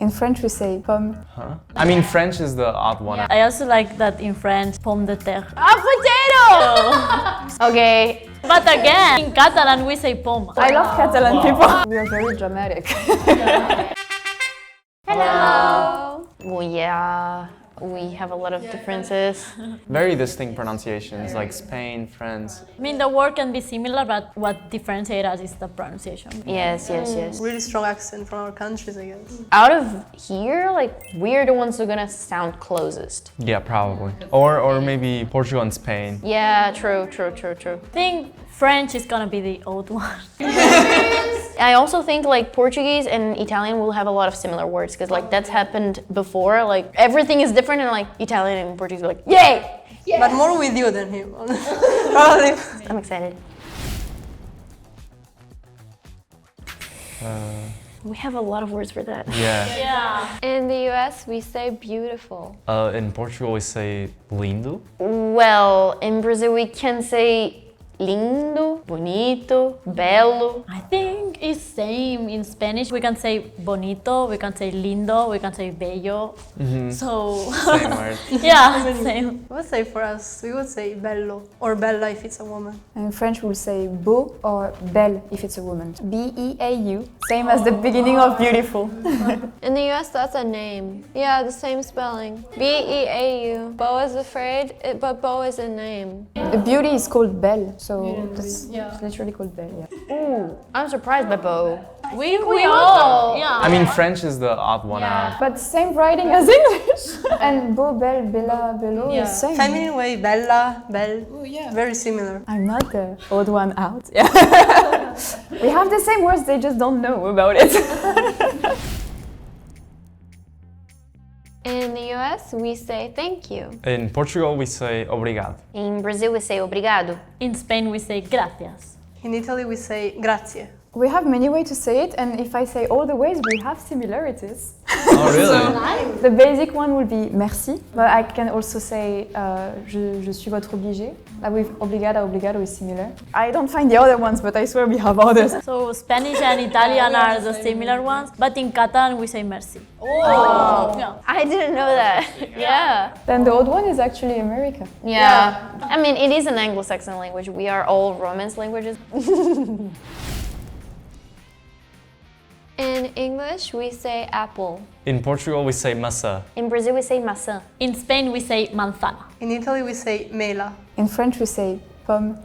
In French we say pomme. Huh? I mean, French is the odd one. I also like that in French, pomme de terre. A potato! Okay. But again, in Catalan we say pomme. I love Catalan people. We are very dramatic. Hello. Well, yeah, we have a lot of differences. Very distinct pronunciations, like Spain, France. I mean, the word can be similar, but what differentiates us is the pronunciation. Yes. Really strong accent from our countries, I guess. Out of here, like, we're the ones who are gonna sound closest. Yeah, probably. Or maybe Portugal and Spain. Yeah, true. I think French is gonna be the old one. I also think like Portuguese and Italian will have a lot of similar words because like that's happened before. Like everything is different and like Italian and Portuguese are like, yay! Yes. But more with you than him. Probably. I'm excited. We have a lot of words for that. Yeah. In the US, we say beautiful. In Portugal, we say lindo. Well, in Brazil we can say lindo, bonito, belo. I think it's same in Spanish. We can say bonito, we can say lindo, we can say bello. So Same word. yeah, same. I would say for us, we would say bello or bella if it's a woman. In French we'll say beau or belle if it's a woman. B-E-A-U, same as the beginning of beautiful. In the US, that's a name. Yeah, the same spelling. B-E-A-U. Beau is afraid, but Beau is a name. The beauty is called belle, so it's literally called belle. Yeah. Ooh, I'm surprised by Beau. We all. Yeah. I mean, French is the odd one out. But same writing as English. And beau, belle, bella, bello is same. Feminine way, bella, belle. Oh, yeah. Very similar. I'm not the odd one out. Yeah. We have the same words, they just don't know about it. In the US, we say thank you. In Portugal, we say obrigado. In Brazil we say obrigado. In Spain we say gracias. In Italy, we say grazie. We have many ways to say it, and if I say all the ways, we have similarities. Oh, really? The basic one would be merci, but I can also say je suis votre obligé. Like with obrigado is similar. I don't find the other ones, but I swear we have others. So Spanish and Italian are the similar ones, but in Catalan we say merci. Oh! Yeah. I didn't know that. Yeah. Then the odd one is actually America. Yeah. I mean, it is an Anglo-Saxon language. We are all Romance languages. In English, we say apple. In Portugal, we say maçã. In Brazil we say maçã. In Spain we say manzana. In Italy, we say mela. In French we say pomme.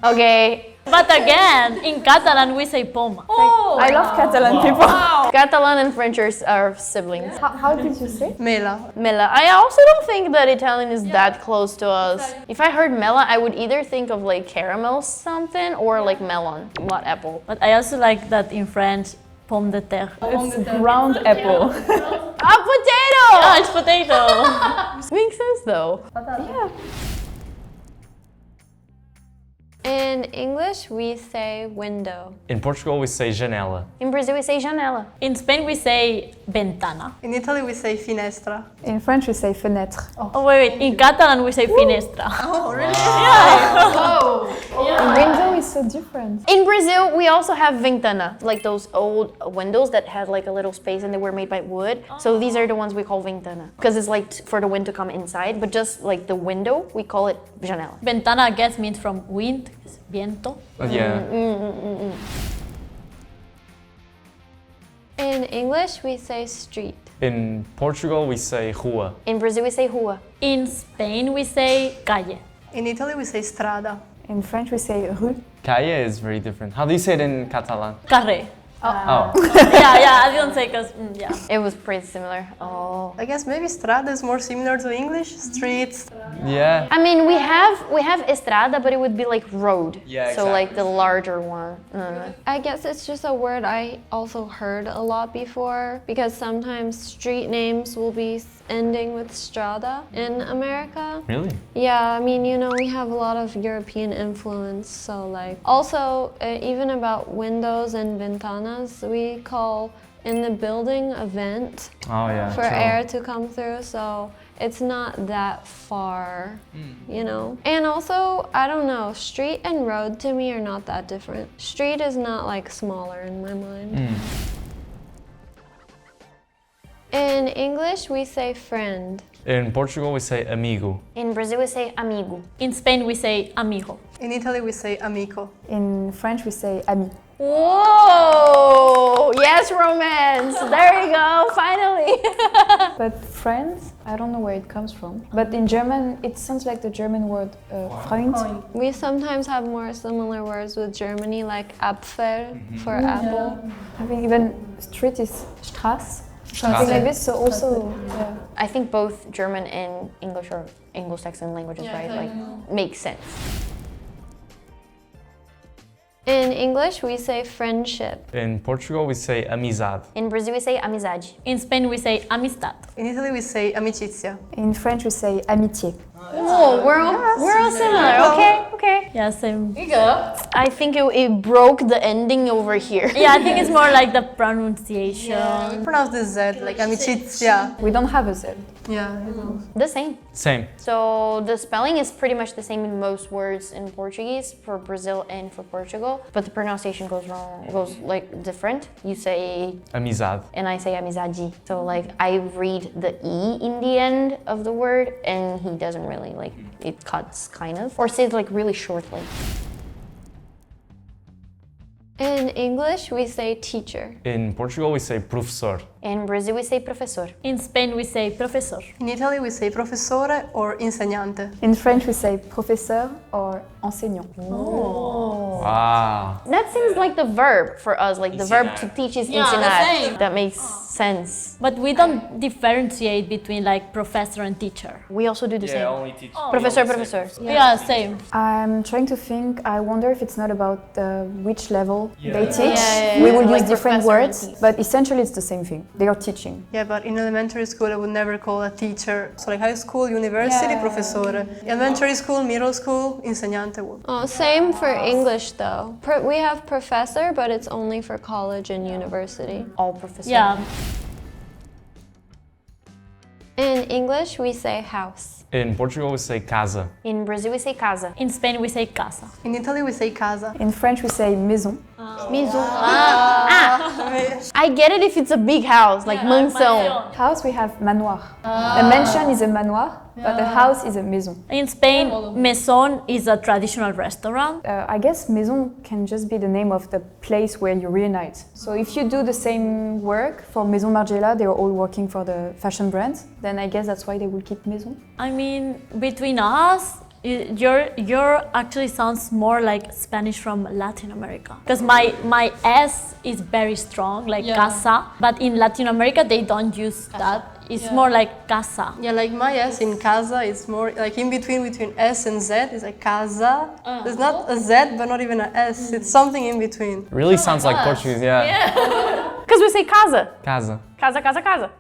Okay. But again, in Catalan we say pomme. Oh! I love Catalan people. Catalan and French are siblings. How did you say? Mela. Mela. I also don't think that Italian is that close to us. If I heard mela, I would either think of like caramel something or like melon, not apple. But I also like that in French, pomme de terre. It's ground apple. A potato! Yeah, it's potato. Makes sense though. Yeah. In English, we say window. In Portugal, we say janela. In Brazil we say janela. In Spain we say ventana. In Italy, we say finestra. In French we say fenêtre. Oh wait, in Catalan we say finestra. Oh, really? Window is so different. In Brazil, we also have ventana, like those old windows that had like a little space and they were made by wood. So these are the ones we call ventana because it's like for the wind to come inside, but just like the window, we call it janela. Ventana, I guess, means from wind, viento. Yeah. In English, we say street. In Portugal, we say rua. In Brazil, we say rua. In Spain we say calle. In Italy, we say strada. In French we say rue. Calle is very different. How do you say it in Catalan? Carré. Oh. Yeah, I didn't say because, yeah. It was pretty similar. Oh. I guess maybe strada is more similar to English. Streets. Yeah. I mean, we have estrada, but it would be like road. Yeah, So like the larger one. I guess it's just a word I also heard a lot before because sometimes street names will be ending with strada in America. Really? Yeah, I mean, you know, we have a lot of European influence, so like also even about windows and ventanas, we call in the building a vent Oh, yeah. for true. air to come through, so it's not that far, you know. And also, I don't know, street and road to me are not that different. Street is not like smaller in my mind. In English, we say friend. In Portugal, we say amigo. In Brazil, we say amigo. In Spain, we say amigo. In Italy, we say amico. In French, we say ami. Whoa! Yes, romance! There you go, finally! But friends, I don't know where it comes from. But in German, it sounds like the German word Freund. We sometimes have more similar words with Germany, like Apfel for apple. I think even street is Straße. Something like this, so also, yeah. I think both German and English are Anglo-Saxon languages, right? Like, makes sense. In English, we say friendship. In Portugal, we say amizade. In Brazil, we say amizade. In Spain, we say amistad. In Italy, we say amicizia. In French, we say amitié. Oh, we're all similar. Okay. Yeah, same. I think it broke the ending over here. Yeah, I think it's more like the pronunciation. Pronounce the Z, like amicizia. We don't have a Z. Yeah. The same. Same. So the spelling is pretty much the same in most words in Portuguese for Brazil and for Portugal, but the pronunciation goes like different. You say Amizade. and I say amizade. So like I read the E in the end of the word and he doesn't really, like, it cuts kind of, or says like really shortly. In English, we say teacher. In Portugal, we say professor. In Brazil we say professor. In Spain, we say profesor. In Italy, we say professore or insegnante. In French, we say professeur or enseignant. Wow. That seems like the verb for us, like the verb to teach is ensinar. same. That makes sense. But we don't differentiate between like professor and teacher. We also do the same. only teach. Professor. Yeah, same. I'm trying to think, I wonder if it's not about which level they teach. Yeah. We will Like use different professor and words, teach. but essentially it's the same thing. They are teaching. Yeah, but in elementary school, I would never call a teacher. So like high school, university, professore. Elementary school, middle school, insegnante. Oh, same for English though. We have professor, but it's only for college and university. All professor. Yeah. In English, we say house. In Portugal, we say casa. In Brazil we say casa. In Spain, we say casa. In Italy, we say casa. In French, we say maison. Maison. I get it if it's a big house, like mansão. House, we have manoir. A mansion is a manoir, but a house is a maison. In Spain, maison is a traditional restaurant. I guess maison can just be the name of the place where you reunite. So if you do the same work for Maison Margiela, they're all working for the fashion brand, then I guess that's why they will keep maison. I mean, between us, your actually sounds more like Spanish from Latin America. Because my S is very strong, like casa. But in Latin America, they don't use that. It's more like casa. Yeah, like my S in casa is more like in between S and Z. It's like casa. There's not a Z, but not even a S. It's something in between. Really sounds like Portuguese, yeah. Because we say casa. Casa. Casa. Casa!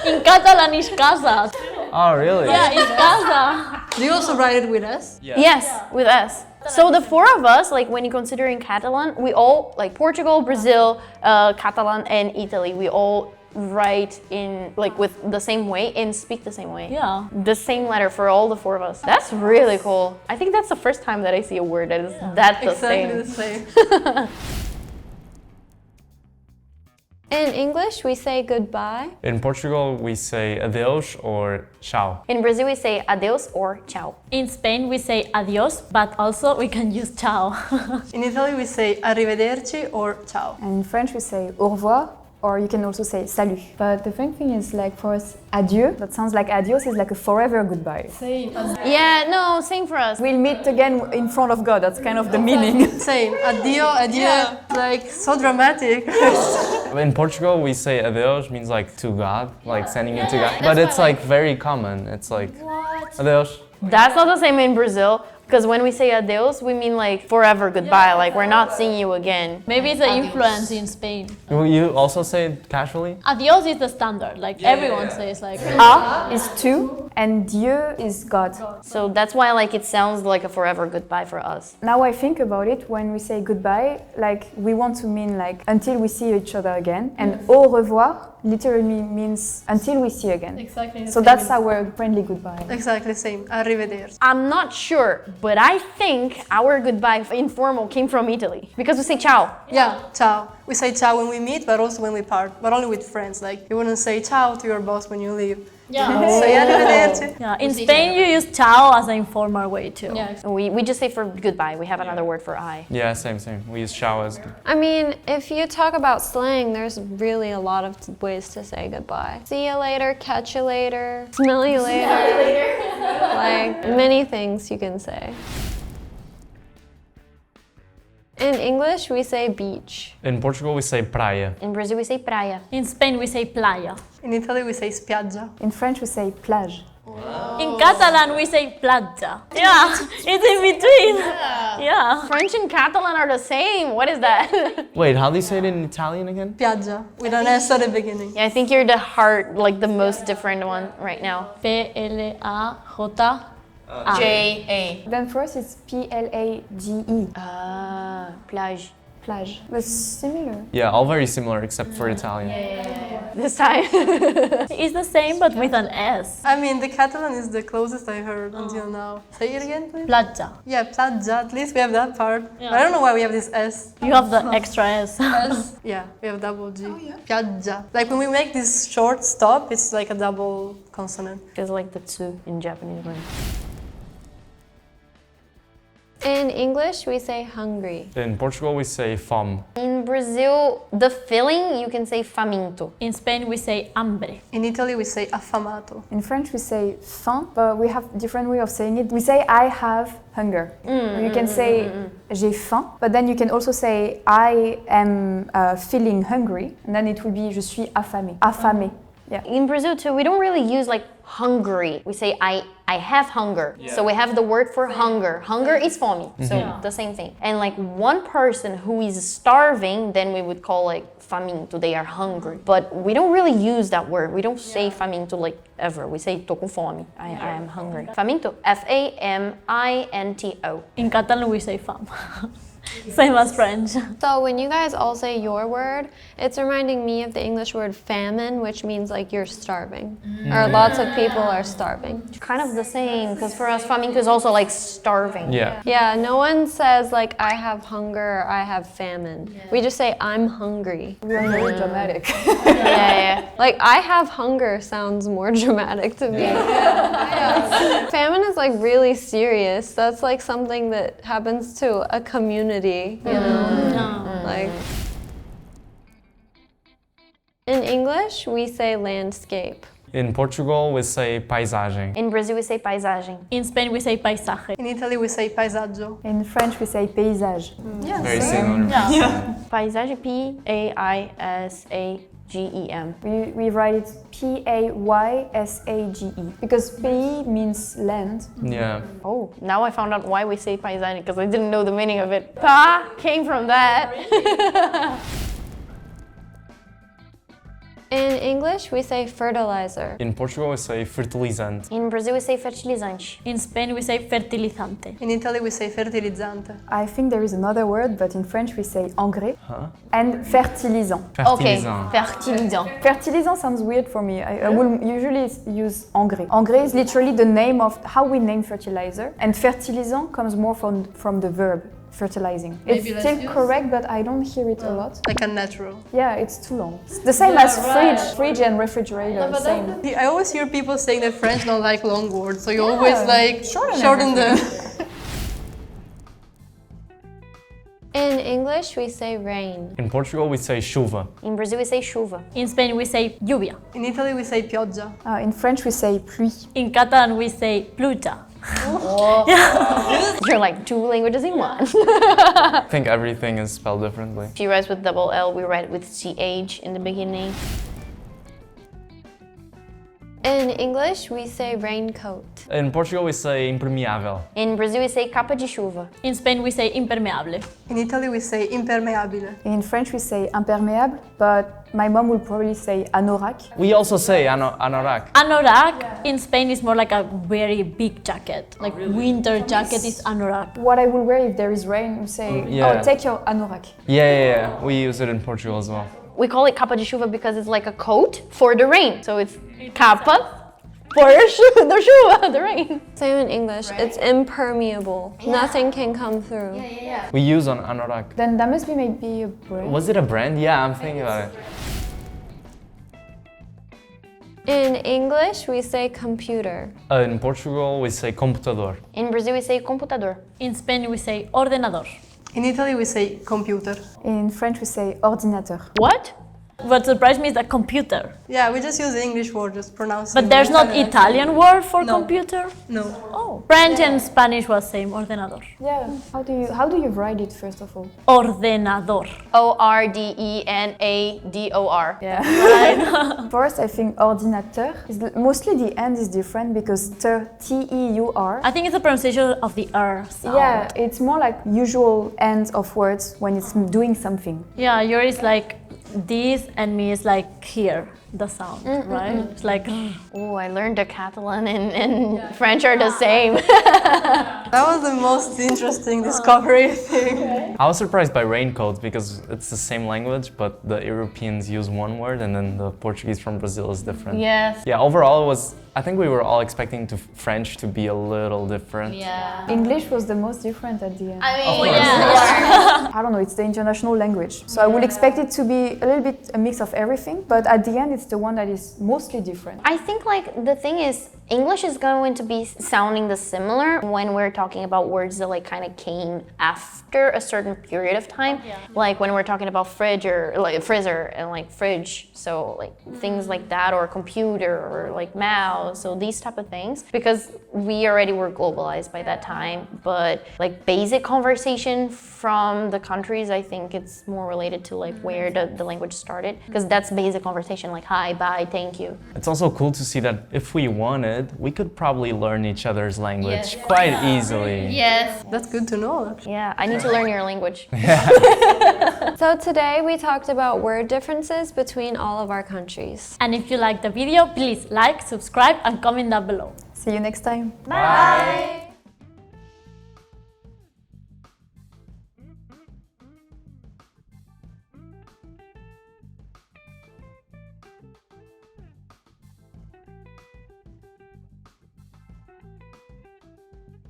In Catalan, it's casa. Oh, really? Yeah, it's casa. Do you also write it with S? Yes, with us. So the four of us, like when you consider in Catalan, we all, like Portugal, Brazil, Catalan, and Italy, we all write in like with the same way and speak the same way. Yeah. The same letter for all the four of us. That's really cool. I think that's the first time that I see a word that is that the Exactly same. the same. In English, we say goodbye. In Portugal, we say adeus or ciao. In Brazil, we say adeus or ciao. In Spain, we say adios, but also we can use ciao. In Italy, we say arrivederci or ciao. And in French, we say au revoir, or you can also say salut. But the funny thing is, like for us, adieu, that sounds like adios is like a forever goodbye. Yeah, no, same for us. We'll meet again in front of God, that's kind of the meaning. Same. Addio, adieu. Like so dramatic. In Portugal, we say adeus means like to God, like sending you to God. But it's like very common. It's like adeus. That's not the same in Brazil. Because when we say adeus, we mean like forever goodbye, like we're not seeing you again. Maybe it's an influence in Spain. Will you also say it casually? Adios is the standard, like everyone says like A is to, and Dieu is God. So that's why like it sounds like a forever goodbye for us. Now I think about it, when we say goodbye, like we want to mean like until we see each other again, and au revoir literally means until we see again. Exactly. So that's our friendly goodbye. Exactly same. Arrivederci. I'm not sure, but I think our goodbye informal came from Italy because we say ciao. Yeah, ciao. We say ciao when we meet, but also when we part, but only with friends. Like, you wouldn't say ciao to your boss when you leave. Yeah. Say arrivederci. Yeah. In Spain, you use ciao as an informal way too. Yeah. We just say for goodbye. We have another word for I. Yeah, same. We use ciao as. I mean, if you talk about slang, there's really a lot of ways to say goodbye. See you later, catch you later, smell you later. Like many things you can say. In English, we say beach. In Portugal, we say praia. In Brazil, we say praia. In Spain, we say playa. In Italy, we say spiaggia. In French, we say plage. In Catalan, we say playa. Yeah, it's in between. Yeah. French and Catalan are the same. What is that? Wait, how do you say it in Italian again? Spiaggia, with an S at the beginning. Yeah, I think you're the heart, like the most different one right now. P-L-A-J. J-A. Then for us, it's P-L-A-G-E. Ah, plage. Plage. But similar. Yeah, all very similar except for Italian. This time. It's the same but with an S. I mean, the Catalan is the closest I heard until now. Say it again, please. Playa. Yeah, plaggia, at least we have that part. But I don't know why we have this S. You have the extra S. Yeah, we have double G. Piaggia. Like when we make this short stop, it's like a double consonant. Feels like the tsu in Japanese. In English, we say hungry. In Portugal, we say fome. In Brazil, the filling, you can say faminto. In Spain, we say hambre. In Italy, we say affamato. In French, we say faim, but we have different way of saying it. We say I have hunger. You can say j'ai faim, but then you can also say I am feeling hungry, and then it will be je suis affamé. Affamé. Yeah. In Brazil too, we don't really use like hungry. We say I have hunger. So we have the word for hunger. Hunger is fome. So the same thing. And like one person who is starving, then we would call like faminto. They are hungry. But we don't really use that word. We don't say faminto like ever. We say tô com fome. I am hungry. Faminto. F-A-M-I-N-T-O. In Catalan, we say fam. Same as French. So when you guys all say your word, it's reminding me of the English word famine, which means like you're starving. Or lots of people are starving. Kind of the same, because for us, faminto is also like starving. Yeah. Yeah, no one says like I have hunger or I have famine. We just say I'm hungry. We are very dramatic. Yeah. Like I have hunger sounds more dramatic to me. Famine is like really serious. That's like something that happens to a community, you know? Like in English, we say landscape. In Portugal, we say paisagem. In Brazil, we say paisagem. In Spain, we say paisaje. In Italy, we say paesaggio. In French, we say paysage. Very similar. Paisagem, P-A-I-S-A-G-E-M. We write it P-A-Y-S-A-G-E because pays means land. Yeah. Oh, now I found out why we say paisagem, because I didn't know the meaning of it. Pa came from that. In English, we say fertilizer. In Portugal, we say fertilizante. In Brazil, we say fertilizante. In Spain, we say fertilizante. In Italy, we say fertilizzante. I think there is another word, but in French we say engrais and fertilisant. Okay, Fertilisant. fertilisant. Fertilisant sounds weird for me. I will usually use engrais. Engrais is literally the name of how we name fertilizer, and fertilisant comes more from the verb fertilizing. It's still correct, but I don't hear it a lot. Like a natural. Yeah, it's too long. It's the same as fridge and refrigerator. Same. I always hear people saying that French don't like long words, so you always like shorten them. In English, we say rain. In Portugal, we say chuva. In Brazil, we say chuva. In Spain, we say lluvia. In Italy, we say pioggia. In French we say pluie. In Catalan, we say pluja. You're like 2 languages in one. I think everything is spelled differently. She writes with double L, we write with CH in the beginning. In English, we say raincoat. In Portugal, we say impermeável. In Brazil, we say capa de chuva. In Spain, we say impermeable. In Italy, we say impermeabile. In French we say imperméable, but my mom will probably say anorak. We also say anorak. Anorak in Spain is more like a very big jacket. Like winter jacket is anorak. What I will wear if there is rain, we say, Yeah. oh, take your anorak. Yeah. We use it in Portugal as well. we call it capa de chuva because it's like a coat for the rain. So it's capa for the chuva, the rain. Same in English. It's impermeable. Nothing can come through. We use on anorak. Then that must be maybe a brand. Was it a brand? Yeah, I'm thinking about it. In English, we say computer. In Portugal, we say computador. In Brazil, we say computador. In Spain, we say ordenador. In Italy, we say computer. In French, we say ordinateur. What? What surprised me is a computer. Yeah, we just use the English word, just pronounce it. But there's not Italian. Italian word for No. computer? No. Oh. French and Spanish was same, ordenador. Yeah. How do you write it first of all? Ordenador. Ordenador. Yeah. First, I think ordinateur is mostly the end is different because T-E-U-R. I think it's the pronunciation of the R sound. Yeah, it's more like usual end of words when it's doing something. Yeah, yours is like this and me is like here, the sound, right? It's like, Oh, I learned the Catalan and French are the same. That was the most interesting discovery thing. I was surprised by raincoats because it's the same language, but the Europeans use one word and then the Portuguese from Brazil is different. Yes. Yeah, overall it was, I think we were all expecting French to be a little different. Yeah. English was the most different at the end. I mean, I don't know, it's the international language. So I would expect it to be a little bit a mix of everything, but at the end it's the one that is mostly different. I think like the thing is English is going to be sounding the similar when we're talking about words that like kind of came after a certain period of time. Like when we're talking about fridge or like freezer and like fridge. So like things like that, or computer or like mouse. So these type of things, because we already were globalized by that time. But like basic conversation from the countries, I think it's more related to like where the language started, because that's basic conversation, like hi, bye, thank you. It's also cool to see that if we wanted, we could probably learn each other's language quite easily. Yes. That's good to know. Yeah, I need to learn your language. So today we talked about word differences between all of our countries. and if you like the video, please like, subscribe and comment down below. See you next time. Bye.